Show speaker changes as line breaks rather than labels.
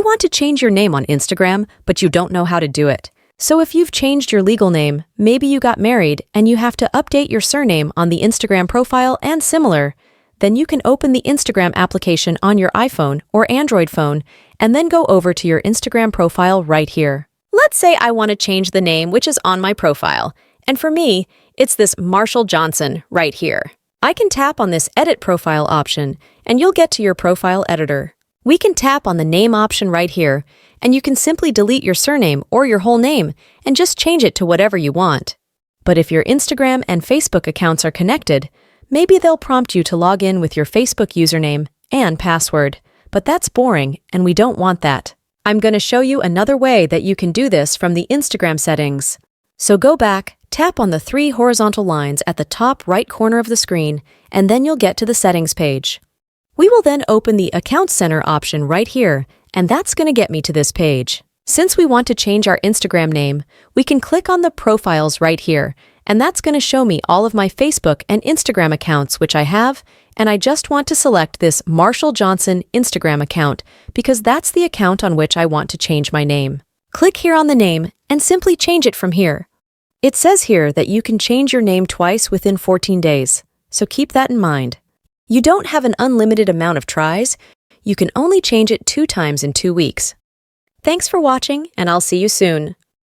want to change your name on Instagram, but you don't know how to do it. So if you've changed your legal name, maybe you got married and you have to update your surname on the Instagram profile and similar, then you can open the Instagram application on your iPhone or Android phone and then go over to your Instagram profile right here. Let's say I want to change the name which is on my profile, and for me, it's this Marshall Johnson right here. I can tap on this Edit Profile option, and you'll get to your profile editor. We can tap on the Name option right here, and you can simply delete your surname or your whole name and just change it to whatever you want. But if your Instagram and Facebook accounts are connected, maybe they'll prompt you to log in with your Facebook username and password. But that's boring, and we don't want that. I'm going to show you another way that you can do this from the Instagram settings. So go back, tap on the 3 horizontal lines at the top right corner of the screen, and then you'll get to the settings page. We will then open the Account Center option right here, and that's going to get me to this page. Since we want to change our Instagram name, we can click on the Profiles right here, and that's going to show me all of my Facebook and Instagram accounts which I have, and I just want to select this Marshall Johnson Instagram account because that's the account on which I want to change my name. Click here on the name and simply change it from here. It says here that you can change your name twice within 14 days, so keep that in mind. You don't have an unlimited amount of tries. You can only change it 2 times in 2 weeks. Thanks for watching, and I'll see you soon.